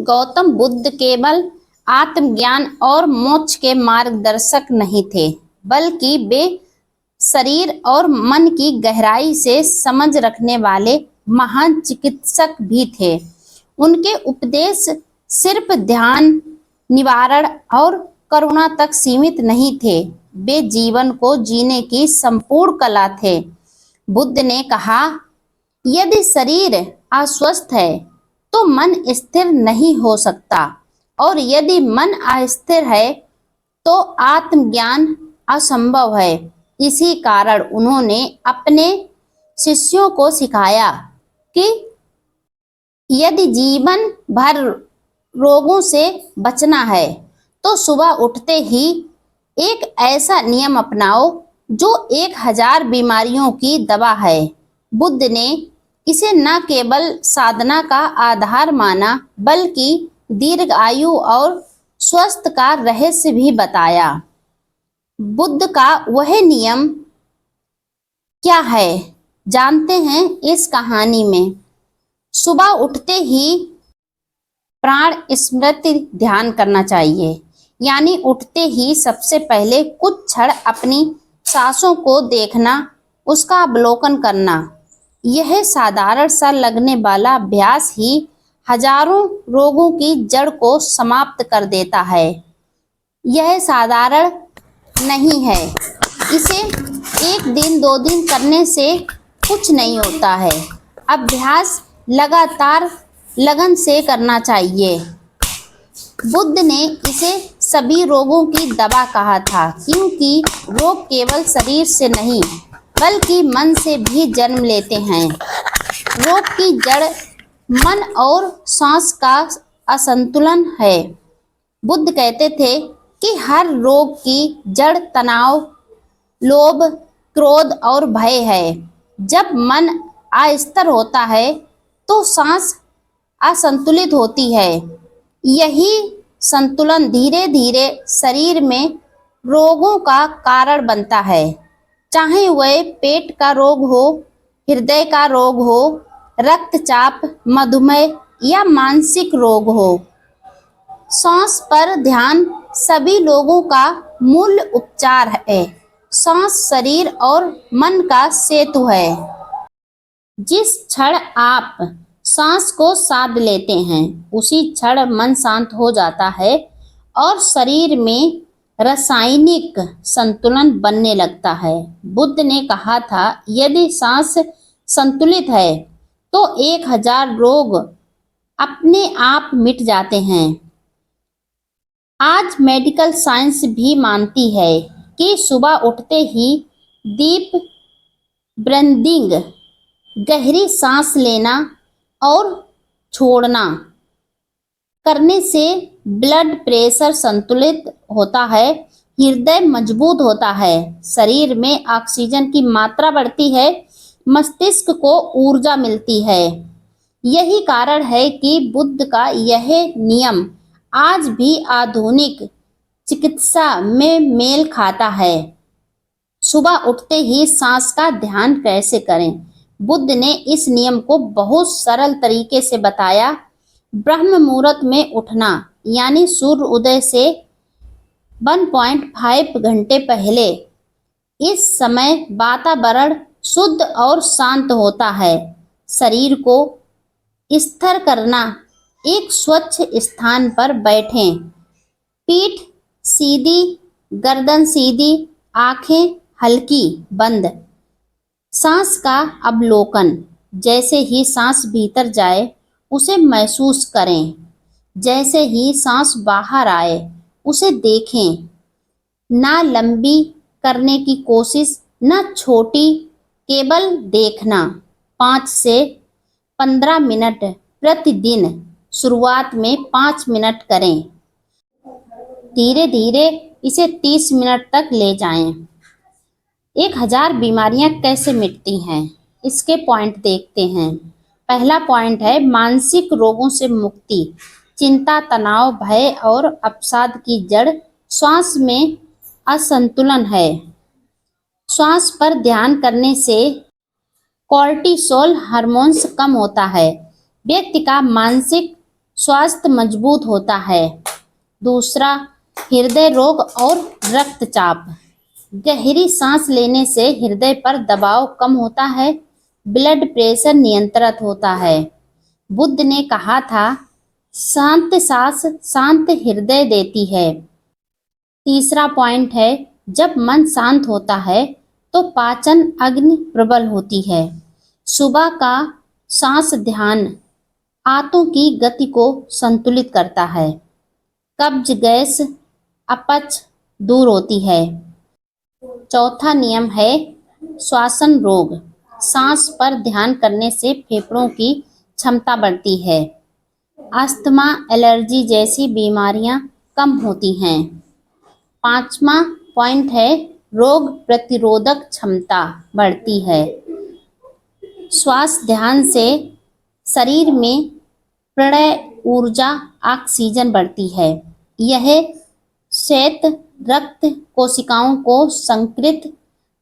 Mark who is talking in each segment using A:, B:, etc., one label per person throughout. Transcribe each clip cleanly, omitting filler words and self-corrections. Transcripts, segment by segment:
A: गौतम बुद्ध केवल आत्मज्ञान और मोक्ष के मार्गदर्शक नहीं थे, बल्कि वे शरीर और मन की गहराई से समझ रखने वाले महान चिकित्सक भी थे। उनके उपदेश सिर्फ ध्यान, निवारण और करुणा तक सीमित नहीं थे, वे जीवन को जीने की संपूर्ण कला थे। बुद्ध ने कहा, यदि शरीर अस्वस्थ है तो मन स्थिर नहीं हो सकता, और यदि मन अस्थिर है तो आत्मज्ञान असंभव है। इसी कारण उन्होंने अपने शिष्यों को सिखाया कि यदि जीवन भर रोगों से बचना है तो सुबह उठते ही एक ऐसा नियम अपनाओ जो 1000 बीमारियों की दवा है। बुद्ध ने इसे न केवल साधना का आधार माना, बल्कि दीर्घ आयु और स्वस्थ का रहस्य भी बताया। बुद्ध का वह नियम क्या है, जानते हैं इस कहानी में। सुबह उठते ही प्राण स्मृति ध्यान करना चाहिए, यानी उठते ही सबसे पहले कुछ क्षण अपनी सांसों को देखना, उसका अवलोकन करना। यह साधारण सा लगने वाला अभ्यास ही हजारों रोगों की जड़ को समाप्त कर देता है। यह साधारण नहीं है, इसे 1 दिन 2 दिन करने से कुछ नहीं होता है। अभ्यास लगातार लगन से करना चाहिए। बुद्ध ने इसे सभी रोगों की दवा कहा था, क्योंकि रोग केवल शरीर से नहीं बल्कि मन से भी जन्म लेते हैं। रोग की जड़ मन और सांस का असंतुलन है। बुद्ध कहते थे कि हर रोग की जड़ तनाव, लोभ, क्रोध और भय है। जब मन अस्थिर होता है तो सांस असंतुलित होती है। यही संतुलन धीरे धीरे शरीर में रोगों का कारण बनता है, चाहे वह पेट का रोग हो, हृदय का रोग हो, रक्तचाप, मधुमेह या मानसिक रोग हो। सांस पर ध्यान सभी लोगों का मूल उपचार है। सांस शरीर और मन का सेतु है। जिस क्षण आप सांस को साध लेते हैं, उसी क्षण मन शांत हो जाता है और शरीर में रासायनिक संतुलन बनने लगता है। बुद्ध ने कहा था, यदि सांस संतुलित है तो 1000 रोग अपने आप मिट जाते हैं। आज मेडिकल साइंस भी मानती है कि सुबह उठते ही डीप ब्रीदिंग, गहरी सांस लेना और छोड़ना करने से ब्लड प्रेशर संतुलित होता है, हृदय मजबूत होता है, शरीर में ऑक्सीजन की मात्रा बढ़ती है, मस्तिष्क को ऊर्जा मिलती है। यही कारण है कि बुद्ध का यह नियम आज भी आधुनिक चिकित्सा में मेल खाता है। सुबह उठते ही सांस का ध्यान कैसे करें? बुद्ध ने इस नियम को बहुत सरल तरीके से बताया। ब्रह्म मुहूर्त में उठना, यानी सूर्य उदय से 1.5 घंटे पहले। इस समय वातावरण शुद्ध और शांत होता है। शरीर को स्थिर करना, एक स्वच्छ स्थान पर बैठें, पीठ सीधी, गर्दन सीधी, आंखें हल्की बंद। सांस का अवलोकन, जैसे ही सांस भीतर जाए उसे महसूस करें, जैसे ही सांस बाहर आए उसे देखें। ना लंबी करने की कोशिश, ना छोटी, केवल देखना। 5 से 15 मिनट प्रतिदिन। शुरुआत में 5 मिनट करें, धीरे धीरे इसे 30 मिनट तक ले जाएं। 1000 बीमारियां कैसे मिटती हैं, इसके पॉइंट देखते हैं। पहला पॉइंट है मानसिक रोगों से मुक्ति। चिंता, तनाव, भय और अवसाद की जड़ श्वास में असंतुलन है। श्वास पर ध्यान करने से कॉर्टिसोल हार्मोन्स कम होता है। व्यक्ति का मानसिक स्वास्थ्य मजबूत होता है। दूसरा, हृदय रोग और रक्तचाप। गहरी सांस लेने से हृदय पर दबाव कम होता है, ब्लड प्रेशर नियंत्रित होता है। बुद्ध ने कहा था, शांत सांस शांत हृदय देती है। तीसरा पॉइंट है, जब मन शांत होता है तो पाचन अग्नि प्रबल होती है। सुबह का सांस ध्यान आंतों की गति को संतुलित करता है। कब्ज गैस अपच दूर होती है। चौथा नियम है श्वसन रोग। सांस पर ध्यान करने से फेफड़ों की क्षमता बढ़ती है। अस्थमा, एलर्जी जैसी बीमारियां कम होती हैं। पांचवा पॉइंट है रोग प्रतिरोधक क्षमता बढ़ती है। श्वास ध्यान से शरीर में प्रणय ऊर्जा ऑक्सीजन बढ़ती है। यह श्वेत रक्त कोशिकाओं को संकृत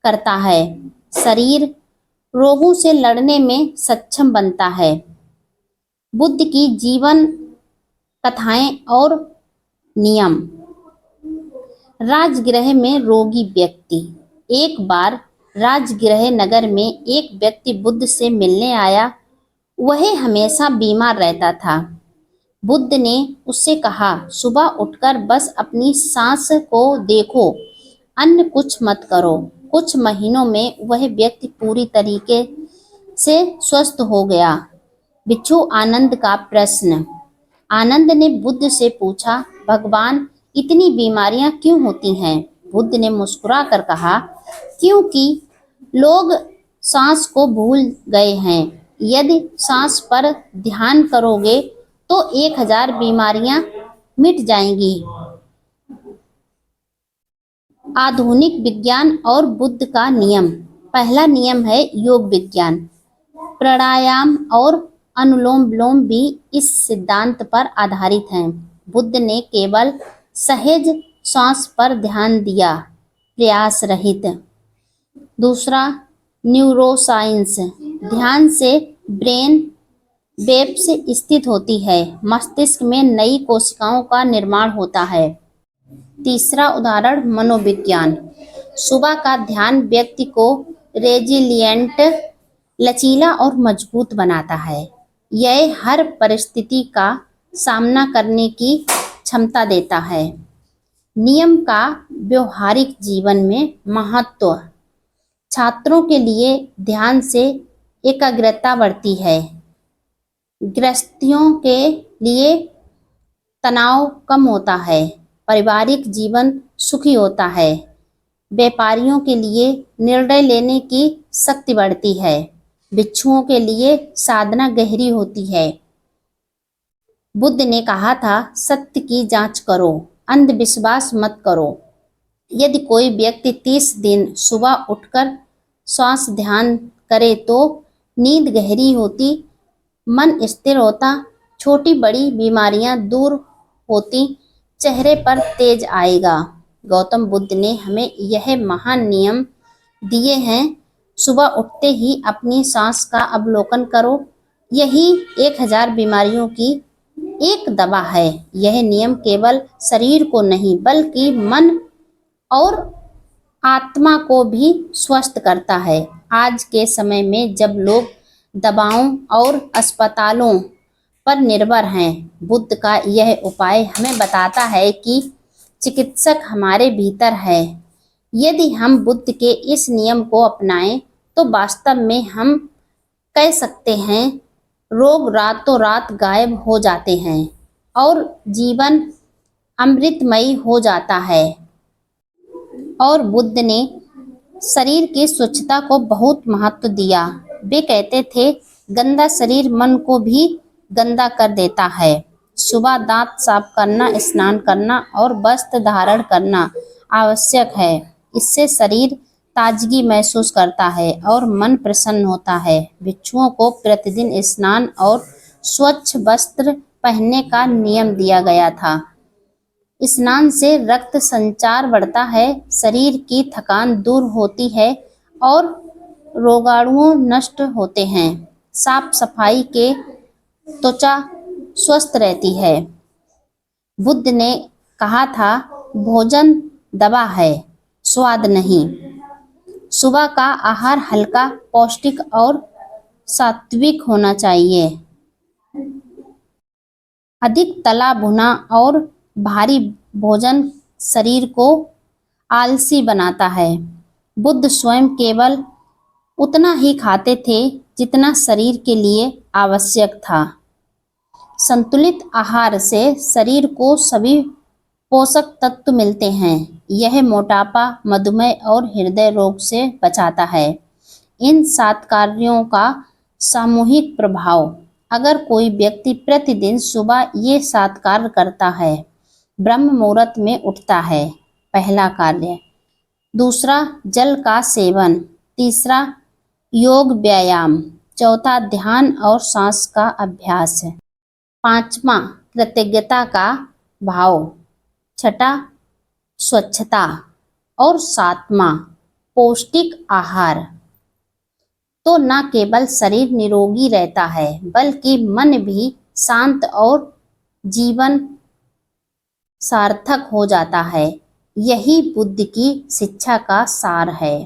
A: करता है। शरीर रोगों से लड़ने में सक्षम बनता है। बुद्ध की जीवन कथाएं और नियम। राजगृह में रोगी व्यक्ति। एक बार राजगृह नगर में एक व्यक्ति बुद्ध से मिलने आया। वह हमेशा बीमार रहता था। बुद्ध ने उससे कहा, सुबह उठकर बस अपनी सांस को देखो, अन्य कुछ मत करो। कुछ महीनों में वह व्यक्ति पूरी तरीके से स्वस्थ हो गया। भिक्षु आनंद का प्रश्न। आनंद ने बुद्ध से पूछा, भगवान, इतनी बीमारियां क्यों होती हैं? बुद्ध ने मुस्कुराकर कहा, क्योंकि लोग सांस को भूल गए हैं। यदि सांस पर ध्यान करोगे तो 1000 बीमारियां मिट जाएंगी। आधुनिक विज्ञान और बुद्ध का नियम। पहला नियम है योग विज्ञान। प्राणायाम और अनुलोम विलोम भी इस सिद्धांत पर आधारित हैं। बुद्ध ने केवल सहज सांस पर ध्यान दिया, प्रयास रहित। दूसरा, न्यूरोसाइंस। ध्यान से ब्रेन वेव्स स्थित होती है, मस्तिष्क में नई कोशिकाओं का निर्माण होता है। तीसरा उदाहरण, मनोविज्ञान। सुबह का ध्यान व्यक्ति को रेजिलिएंट, लचीला और मजबूत बनाता है। यह हर परिस्थिति का सामना करने की क्षमता देता है। नियम का व्यवहारिक जीवन में महत्व। छात्रों के लिए ध्यान से एकाग्रता बढ़ती है। गृहस्थियों के लिए तनाव कम होता है। पारिवारिक जीवन सुखी होता है। व्यापारियों के लिए निर्णय लेने की शक्ति बढ़ती है। भिक्षुओं के लिए साधना गहरी होती है। बुद्ध ने कहा था, सत्य की जांच करो, अंधविश्वास मत करो। यदि कोई व्यक्ति 30 दिन सुबह उठकर श्वास ध्यान करे तो नींद गहरी होती, मन स्थिर होता, छोटी बड़ी बीमारियां दूर होती, चेहरे पर तेज आएगा। गौतम बुद्ध ने हमें यह महान नियम दिए हैं। सुबह उठते ही अपनी सांस का अवलोकन करो। यही 1000 बीमारियों की एक दवा है। यह नियम केवल शरीर को नहीं बल्कि मन और आत्मा को भी स्वस्थ करता है। आज के समय में जब लोग दवाओं और अस्पतालों पर निर्भर हैं, बुद्ध का यह उपाय हमें बताता है कि चिकित्सक हमारे भीतर है। यदि हम बुद्ध के इस नियम को अपनाएं तो वास्तव में हम कह सकते हैं, रोग रातों रात गायब हो जाते हैं और जीवन अमृतमयी हो जाता है। और बुद्ध ने शरीर की स्वच्छता को बहुत महत्व दिया। वे कहते थे, गंदा शरीर मन को भी गंदा कर देता है। सुबह दांत साफ करना, स्नान करना और वस्त्र धारण करना आवश्यक है। इससे शरीर ताजगी महसूस करता है और मन प्रसन्न होता है। भिक्षुओं को प्रतिदिन स्नान और स्वच्छ वस्त्र पहनने का नियम दिया गया था। स्नान से रक्त संचार बढ़ता है, शरीर की थकान दूर होती है और रोगाणु नष्ट होते हैं। साफ सफाई के त्वचा स्वस्थ रहती है। बुद्ध ने कहा था, भोजन दवा है, स्वाद नहीं। सुबह का आहार हल्का, पौष्टिक और सात्विक होना चाहिए। अधिक तला भुना और भारी भोजन शरीर को आलसी बनाता है। बुद्ध स्वयं केवल उतना ही खाते थे जितना शरीर के लिए आवश्यक था। संतुलित आहार से शरीर को सभी पोषक तत्व मिलते हैं। यह मोटापा, मधुमेह और हृदय रोग से बचाता है। इन 7 कार्यों का सामूहिक प्रभाव। अगर कोई व्यक्ति प्रतिदिन सुबह ये 7 कार्य करता है, ब्रह्म मुहूर्त में उठता है, पहला कार्य। दूसरा, जल का सेवन। तीसरा, योग व्यायाम। चौथा, ध्यान और सांस का अभ्यास। पांचवा, कृतज्ञता का भाव। छठा, स्वच्छता। और सातवां, पौष्टिक आहार। तो न केवल शरीर निरोगी रहता है, बल्कि मन भी शांत और जीवन सार्थक हो जाता है। यही बुद्ध की शिक्षा का सार है।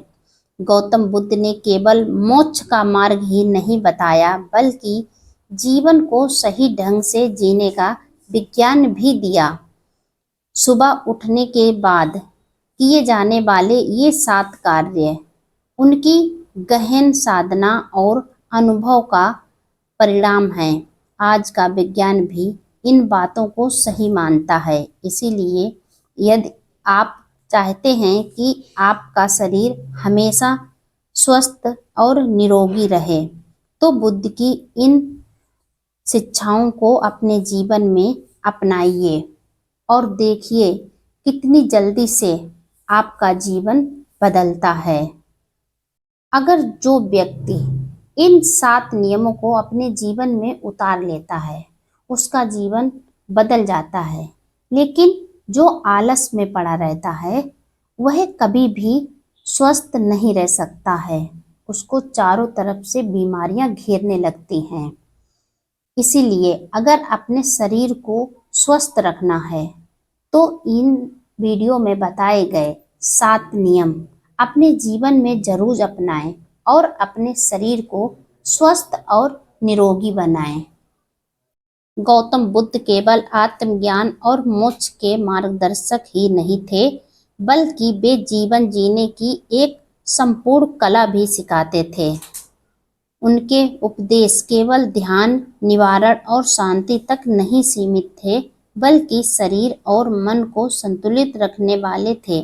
A: गौतम बुद्ध ने केवल मोक्ष का मार्ग ही नहीं बताया, बल्कि जीवन को सही ढंग से जीने का विज्ञान भी दिया। सुबह उठने के बाद किए जाने वाले ये 7 कार्य उनकी गहन साधना और अनुभव का परिणाम है। आज का विज्ञान भी इन बातों को सही मानता है। इसीलिए यदि आप चाहते हैं कि आपका शरीर हमेशा स्वस्थ और निरोगी रहे, तो बुद्ध की इन शिक्षाओं को अपने जीवन में अपनाइए और देखिए कितनी जल्दी से आपका जीवन बदलता है। अगर जो व्यक्ति इन 7 नियमों को अपने जीवन में उतार लेता है, उसका जीवन बदल जाता है। लेकिन जो आलस में पड़ा रहता है, वह कभी भी स्वस्थ नहीं रह सकता है। उसको चारों तरफ से बीमारियां घेरने लगती हैं। इसीलिए अगर अपने शरीर को स्वस्थ रखना है, तो इन वीडियो में बताए गए 7 नियम अपने जीवन में जरूर अपनाएं और अपने शरीर को स्वस्थ और निरोगी बनाएं। गौतम बुद्ध केवल आत्मज्ञान और मोक्ष के मार्गदर्शक ही नहीं थे, बल्कि वे जीवन जीने की एक संपूर्ण कला भी सिखाते थे। उनके उपदेश केवल ध्यान, निवारण और शांति तक नहीं सीमित थे, बल्कि शरीर और मन को संतुलित रखने वाले थे।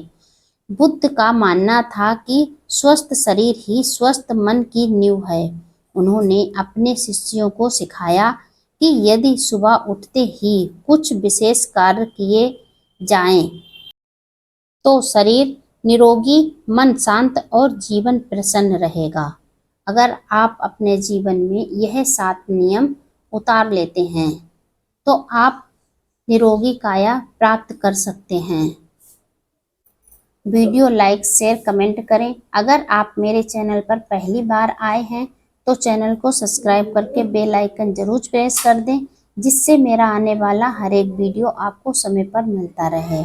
A: बुद्ध का मानना था कि स्वस्थ शरीर ही स्वस्थ मन की नींव है। उन्होंने अपने शिष्यों को सिखाया कि यदि सुबह उठते ही कुछ विशेष कार्य किए जाएं, तो शरीर निरोगी, मन शांत और जीवन प्रसन्न रहेगा। अगर आप अपने जीवन में यह 7 नियम उतार लेते हैं, तो आप निरोगी काया प्राप्त कर सकते हैं। वीडियो लाइक, शेयर, कमेंट करें। अगर आप मेरे चैनल पर पहली बार आए हैं, तो चैनल को सब्सक्राइब करके बेल आइकन जरूर प्रेस कर दें, जिससे मेरा आने वाला हर एक वीडियो आपको समय पर मिलता रहे।